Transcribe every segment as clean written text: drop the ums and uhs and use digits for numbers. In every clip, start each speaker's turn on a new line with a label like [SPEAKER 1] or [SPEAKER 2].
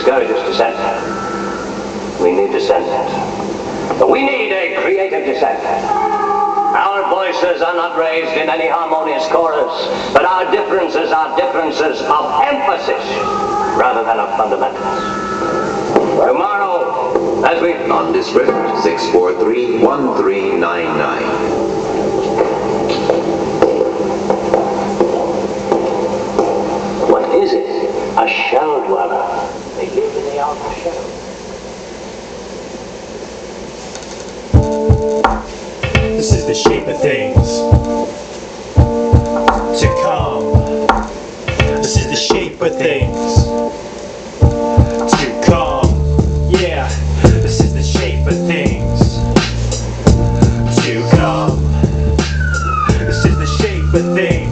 [SPEAKER 1] discourages dissent. We need dissent. But we need a creative dissent. Our voices are not raised in any harmonious chorus, but our differences are differences of emphasis rather than of fundamentals. Tomorrow, as we...
[SPEAKER 2] Nondescript 643-1399.
[SPEAKER 1] What is it? A shell dweller. They live in the outer shell.
[SPEAKER 3] This is the shape of things to come. This is the shape of things to come. Yeah, this is the shape of things to come. This is the shape of things.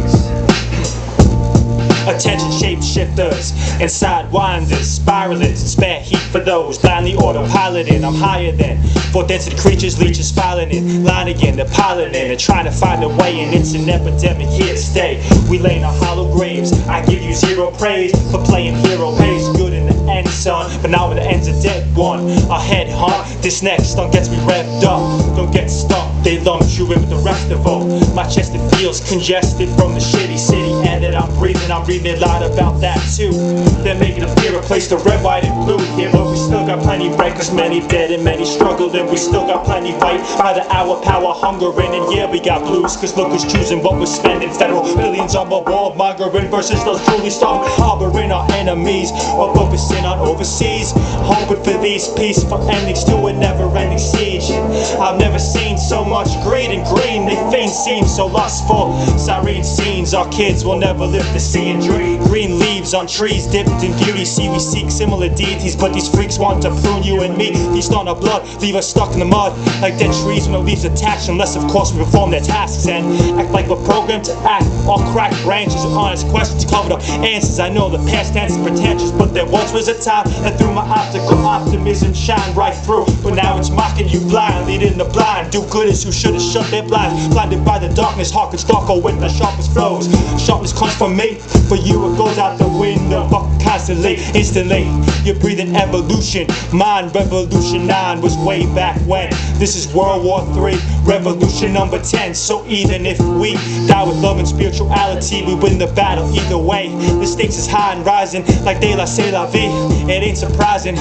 [SPEAKER 3] Attention shapeshifters and sidewinders, spiralists, spare heat for those blindly autopiloting. I'm higher than fourth density creatures, leeches filing in line again, they're piling in and trying to find a way, and it's an epidemic here to stay. We lay in our hollow graves. I give you zero praise for playing hero. Pays good in the end, son, but now when the end's a dead one. Our head hunt, this next stunt gets me revved up. Don't get stuck, they lump you in with the rest of them. My chest it feels congested from the shitty city air that I'm breathing a lot about that too. They're making a fear replace the red, white, and blue here, but we still got plenty right, cause many dead and many struggled, and we still got plenty right by the hour, power, hungering, and yeah, we got blues, cause look who's choosing what we're spending. Federal billions on the wall, mongering versus those truly starving, harboring our enemies, or focusing on overseas, hoping for these peaceful endings to a never-ending siege. I've never seen so much greed and green, they faint seem so lustful. Siren scenes, our kids will never live to see and dream. Green leaves on trees dipped in beauty. See, we seek similar deities, but these freaks want to prune you and me. Feast on our blood, leave us stuck in the mud like dead trees when the leaves attached, unless of course we perform their tasks and act like we're programmed to act. All cracked branches and honest questions covered up answers. I know the past tense is pretentious, but there once was a time that through my optical optimism shine right through. But now it's mocking you blind, leading the blind. Do gooders who should have shut their blinds, blinded by the darkness. Hearken stalker with the sharpest flows. Sharpness comes from me, for you it goes out the window. Constantly, instantly, you're breathing evolution. Mind revolution 9 was way back when. This is World War 3, revolution number 10. So even if we die with love and spirituality, we win the battle either way. The stakes is high and rising, like de la c'est la vie. It ain't surprising.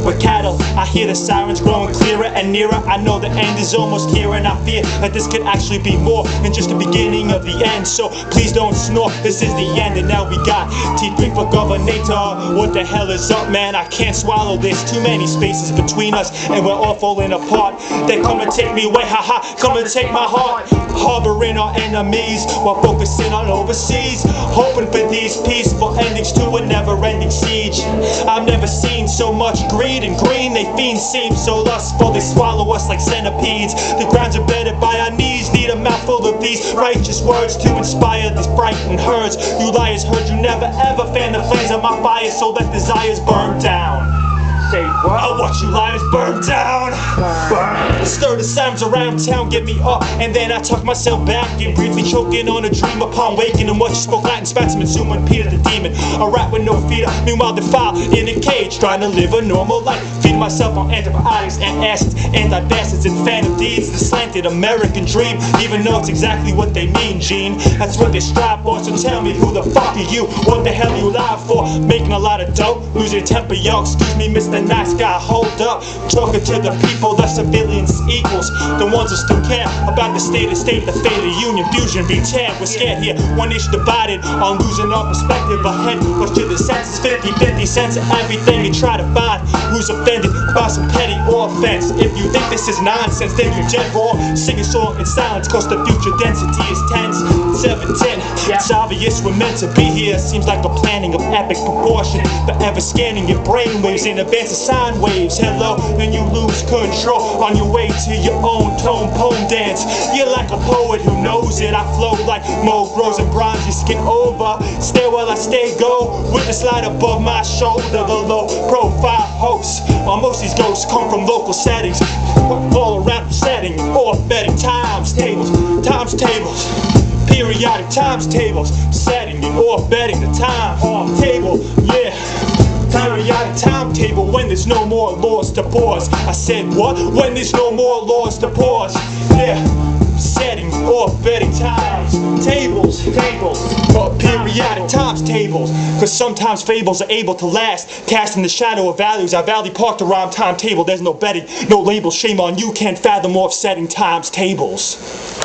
[SPEAKER 3] With cattle, I hear the sirens growing clearer and nearer. I know the end is almost here, and I fear that this could actually be more than just the beginning of the end. So please don't snort, this is the end, and now we got T3 for Governator. What the hell is up, man? I can't swallow this. Too many spaces between us, and we're all falling apart. They come and take me away, haha, come and take my heart. Harboring our enemies while focusing on overseas, hoping for these peaceful endings to a never-ending siege. I've never seen so much greed and green. They fiends seem so lustful, they swallow us like centipedes. The ground's embedded by our knees. Need a mouthful of these righteous words to inspire these frightened herds. You liars heard you never ever fan the flames of my fire, so let desires burn down. Say what? I watch you liars burn down. Burn. Stir the sounds around town, get me up, and then I tuck myself back and briefly choking on a dream upon waking. And what you spoke Latin, spat some and Peter the demon, a rat with no feeder. Meanwhile, defiled in a cage, trying to live a normal life. Feeding myself on antibiotics and acids, anti-bastards and phantom deeds. The slanted American dream, even though it's exactly what they mean, Gene. That's what they strive for. So tell me, who the fuck are you? What the hell are you alive for? Making a lot of dope, losing temper, yo. Excuse me, Mr. Nice Guy, hold up. Talking to the people, the civilians equals the ones that still care about the state, the fate of the union. Fusion be teared, we're scared here. One nation divided on losing our perspective ahead. Push to the senses, 50-50 cents of everything you try to find. Who's offended by some petty offense? If you think this is nonsense, then you're dead wrong. Sing a song in silence, cause the future density is tense. 710, it's obvious we're meant to be here. Seems like a planning of epic proportion, forever scanning your brainwaves in advance of sine waves. Hello, then you lose control on your way to your own tone poem dance. You're like a poet who knows it. I flow like Mo Rose and bronze your skin over. Stay while I stay go with the slide above my shoulder. The low profile hosts, most these ghosts come from local settings. Fall around setting or betting times tables, periodic times tables, setting it or betting the time off table. Yeah, Periodic timetable when there's no more laws to pause. I said what? When there's no more laws to pause. Yeah, setting or betting times tables, or periodic times tables. Cause sometimes fables are able to last, casting the shadow of values. Our Valley Park the rhyme timetable. There's no betting, no label. Shame on you, can't fathom offsetting times tables.